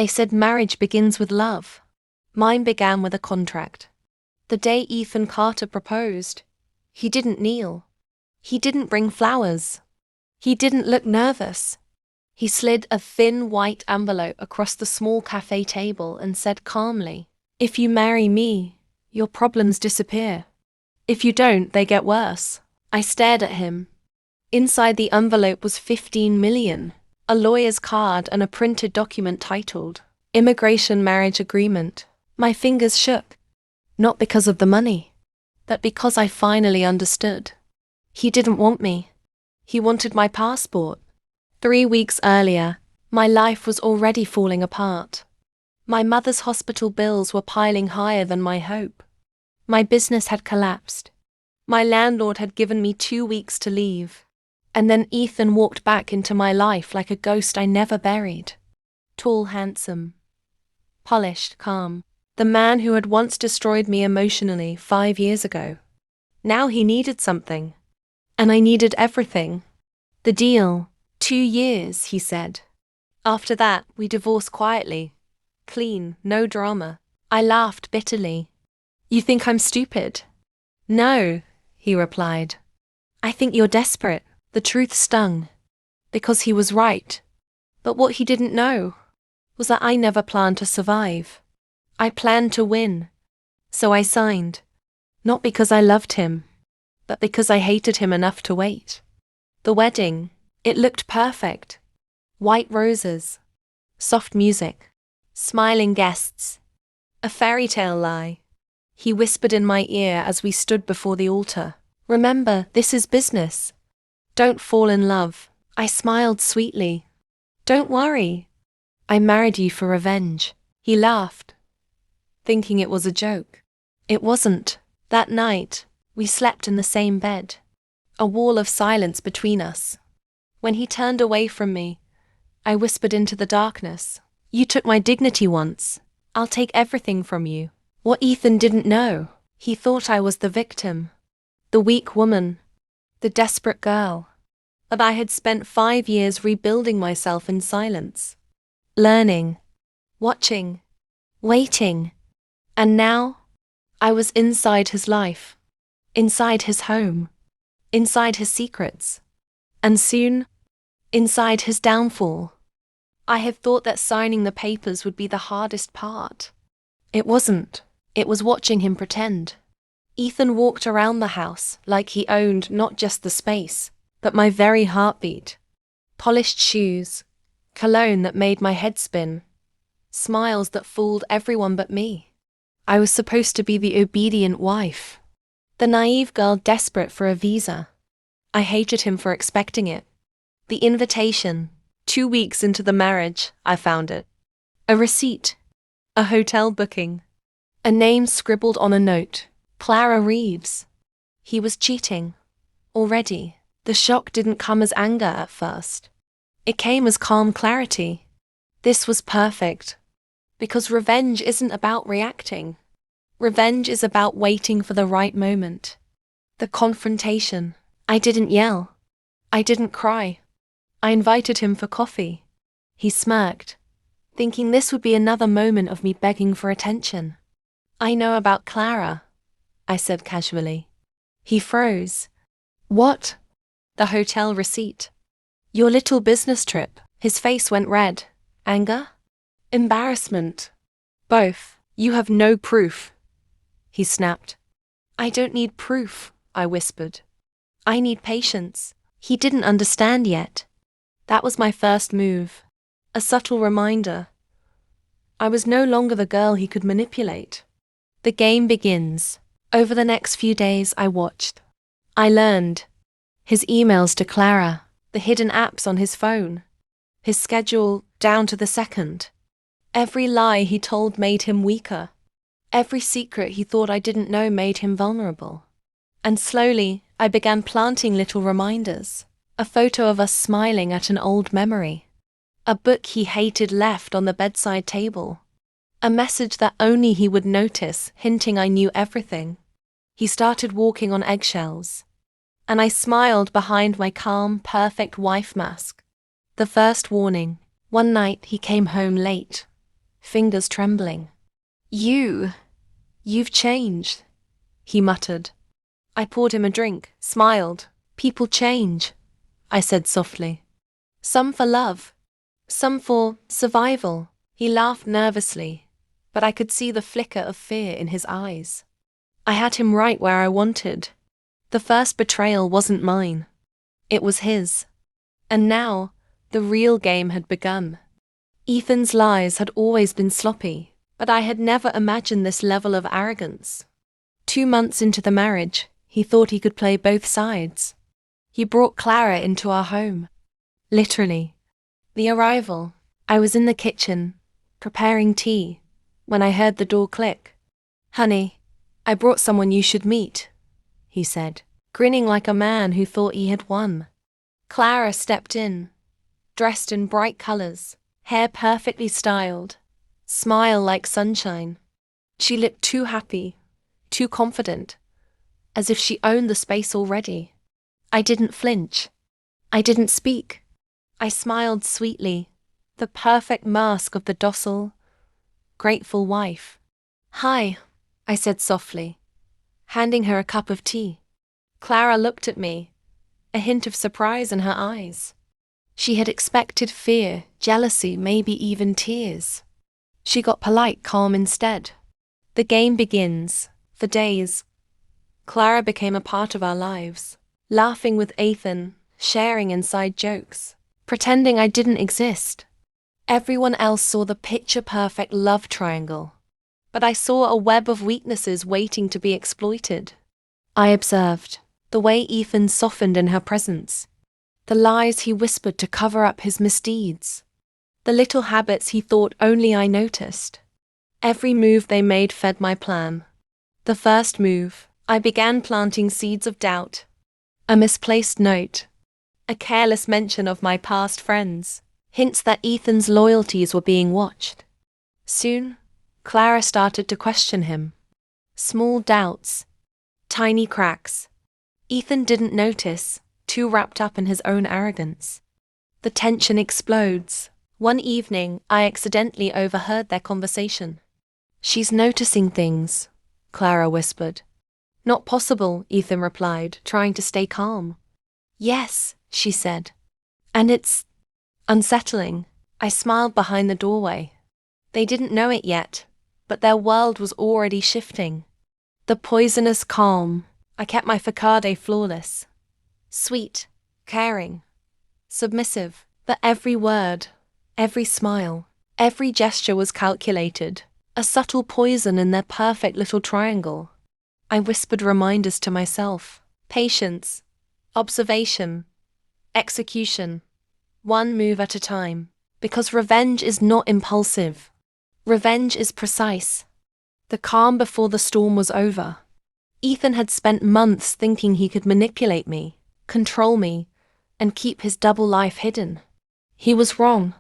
They said marriage begins with love. Mine began with a contract. The day Ethan Carter proposed, he didn't kneel. He didn't bring flowers. He didn't look nervous. He slid a thin white envelope across the small cafe table and said calmly, "If you marry me, your problems disappear. If you don't, they get worse." I stared at him. Inside the envelope was 15 million, a lawyer's card and a printed document titled, "Immigration Marriage Agreement." My fingers shook. Not because of the money, but because I finally understood. He didn't want me. He wanted my passport. 3 weeks earlier, my life was already falling apart. My mother's hospital bills were piling higher than my hope. My business had collapsed. My landlord had given me 2 weeks to leave. And then Ethan walked back into my life like a ghost I never buried. Tall, handsome, polished, calm. The man who had once destroyed me emotionally 5 years ago. Now he needed something. And I needed everything. The deal, 2 years, he said. After that, we divorced quietly. Clean, no drama. I laughed bitterly. "You think I'm stupid?" "No," he replied. "I think you're desperate." The truth stung. Because he was right. But what he didn't know was that I never planned to survive. I planned to win. So I signed. Not because I loved him, but because I hated him enough to wait. The wedding, it looked perfect. White roses, soft music, smiling guests. A fairy tale lie. He whispered in my ear as we stood before the altar. "Remember, this is business. Don't fall in love." I smiled sweetly. "Don't worry. I married you for revenge." He laughed, thinking it was a joke. It wasn't. That night, we slept in the same bed. A wall of silence between us. When he turned away from me, I whispered into the darkness, "You took my dignity once. I'll take everything from you." What Ethan didn't know, he thought I was the victim, the weak woman, the desperate girl. But I had spent 5 years rebuilding myself in silence, learning, watching, waiting. And now, I was inside his life, inside his home, inside his secrets, and soon, inside his downfall. I had thought that signing the papers would be the hardest part. It wasn't. It was watching him pretend. Ethan walked around the house like he owned not just the space, but my very heartbeat. Polished shoes, cologne that made my head spin, smiles that fooled everyone but me. I was supposed to be the obedient wife, the naive girl desperate for a visa. I hated him for expecting it. The invitation, 2 weeks into the marriage, I found it. A receipt, a hotel booking, a name scribbled on a note, Clara Reeves. He was cheating. Already. The shock didn't come as anger at first. It came as calm clarity. This was perfect. Because revenge isn't about reacting. Revenge is about waiting for the right moment. The confrontation. I didn't yell. I didn't cry. I invited him for coffee. He smirked, thinking this would be another moment of me begging for attention. "I know about Clara," I said casually. He froze. "What?" "The hotel receipt. Your little business trip." His face went red. Anger? Embarrassment? Both. "You have no proof," he snapped. "I don't need proof," I whispered. "I need patience." He didn't understand yet. That was my first move. A subtle reminder. I was no longer the girl he could manipulate. The game begins. Over the next few days, I watched. I learned. His emails to Clara, the hidden apps on his phone, his schedule down to the second. Every lie he told made him weaker. Every secret he thought I didn't know made him vulnerable. And slowly, I began planting little reminders. A photo of us smiling at an old memory. A book he hated left on the bedside table. A message that only he would notice, hinting I knew everything. He started walking on eggshells. And I smiled behind my calm, perfect wife mask. The first warning. One night he came home late. fingers trembling. You've changed, he muttered. I poured him a drink, smiled. People change, I said softly. Some for love, some for survival. He laughed nervously, but I could see the flicker of fear in his eyes. I had him right where I wanted. The first betrayal wasn't mine. It was his. And now, the real game had begun. Ethan's lies had always been sloppy, but I had never imagined this level of arrogance. 2 months into the marriage, he thought he could play both sides. He brought Clara into our home. Literally. The arrival. I was in the kitchen, preparing tea, when I heard the door click. Honey, I brought someone you should meet, he said, grinning like a man who thought he had won. Clara stepped in, dressed in bright colors, hair perfectly styled, smile like sunshine. She looked too happy, too confident, as if she owned the space already. I didn't flinch. I didn't speak. I smiled sweetly, the perfect mask of the docile, grateful wife. Hi, I said softly, handing her a cup of tea. Clara looked at me, a hint of surprise in her eyes. She had expected fear, jealousy, maybe even tears. She got polite, calm instead. The game begins. For days, Clara became a part of our lives, laughing with Ethan, sharing inside jokes, pretending I didn't exist. Everyone else saw the picture-perfect love triangle, but I saw a web of weaknesses waiting to be exploited. I observed the way Ethan softened in her presence, the lies he whispered to cover up his misdeeds, the little habits he thought only I noticed. Every move they made fed my plan. The first move, I began planting seeds of doubt. A misplaced note, a careless mention of my past friends, hints that Ethan's loyalties were being watched. Soon, Clara started to question him. Small doubts, tiny cracks. Ethan didn't notice, too wrapped up in his own arrogance. The tension explodes. One evening, I accidentally overheard their conversation. She's noticing things, Clara whispered. Not possible, Ethan replied, trying to stay calm. Yes, she said. And it's unsettling. I smiled behind the doorway. They didn't know it yet, but their world was already shifting. The poisonous calm. I kept my facade flawless. Sweet, caring, submissive, but every word, every smile, every gesture was calculated, a subtle poison in their perfect little triangle. I whispered reminders to myself. Patience, observation, execution, one move at a time. Because revenge is not impulsive. Revenge is precise. The calm before the storm was over. Ethan had spent months thinking he could manipulate me, control me, and keep his double life hidden. He was wrong.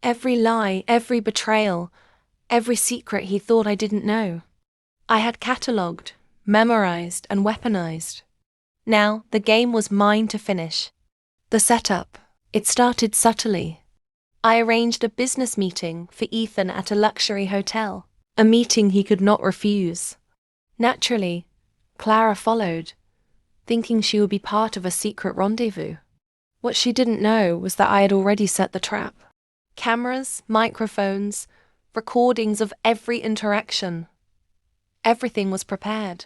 Every lie, every betrayal, every secret he thought I didn't know, I had catalogued, memorized, and weaponized. Now, the game was mine to finish. The setup, it started subtly. I arranged a business meeting for Ethan at a luxury hotel, a meeting he could not refuse. Naturally, Clara followed, thinking she would be part of a secret rendezvous. What she didn't know was that I had already set the trap. Cameras, microphones, recordings of every interaction. Everything was prepared.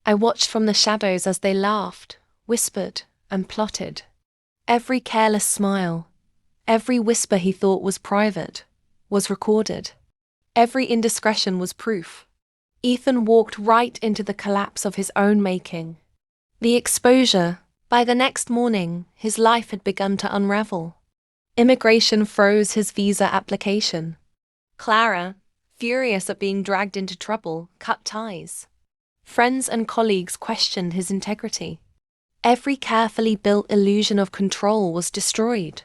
I watched from the shadows as they laughed, whispered, and plotted. Every careless smile, every whisper he thought was private, was recorded. Every indiscretion was proof. Ethan walked right into the collapse of his own making. The exposure. By the next morning, his life had begun to unravel. Immigration froze his visa application. Clara, furious at being dragged into trouble, cut ties. Friends and colleagues questioned his integrity. Every carefully built illusion of control was destroyed.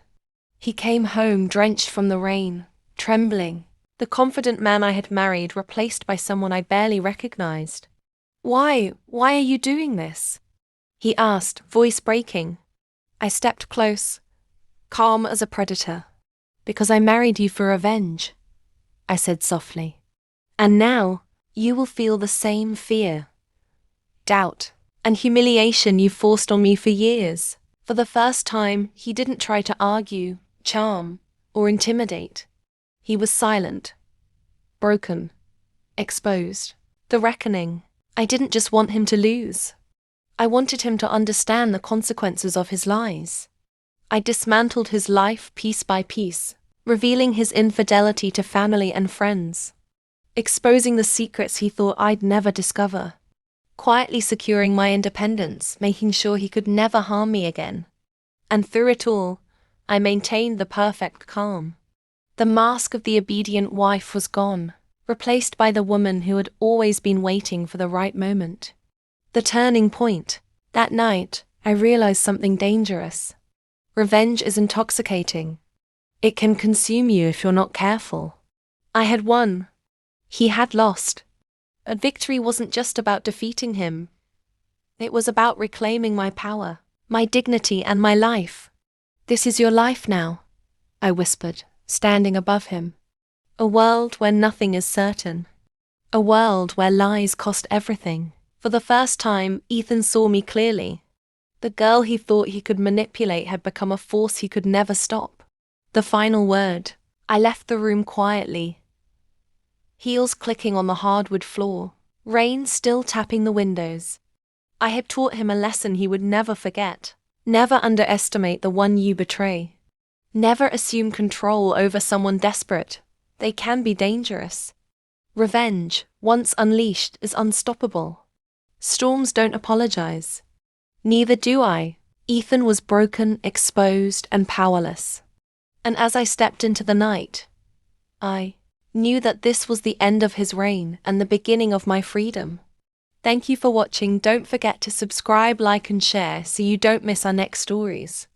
He came home drenched from the rain, trembling. The confident man I had married replaced by someone I barely recognized. Why are you doing this? He asked, voice breaking. I stepped close, calm as a predator. Because I married you for revenge. I said softly. And now, you will feel the same fear, doubt, and humiliation you forced on me for years. For the first time, he didn't try to argue, charm, or intimidate. He was silent, broken, exposed. The reckoning. I didn't just want him to lose. I wanted him to understand the consequences of his lies. I dismantled his life piece by piece, revealing his infidelity to family and friends, exposing the secrets he thought I'd never discover, quietly securing my independence, making sure he could never harm me again. And through it all, I maintained the perfect calm. The mask of the obedient wife was gone, replaced by the woman who had always been waiting for the right moment. The turning point. That night, I realized something dangerous. Revenge is intoxicating. It can consume you if you're not careful. I had won. He had lost. A victory wasn't just about defeating him. It was about reclaiming my power, my dignity, and my life. This is your life now, I whispered, standing above him. A world where nothing is certain. A world where lies cost everything. For the first time, Ethan saw me clearly. The girl he thought he could manipulate had become a force he could never stop. The final word. I left the room quietly, heels clicking on the hardwood floor, rain still tapping the windows. I had taught him a lesson he would never forget. Never underestimate the one you betray. Never assume control over someone desperate. They can be dangerous. Revenge, once unleashed, is unstoppable. Storms don't apologize. Neither do I. Ethan was broken, exposed, and powerless. And as I stepped into the night, I knew that this was the end of his reign and the beginning of my freedom. Thank you for watching. Don't forget to subscribe, like, and share so you don't miss our next stories.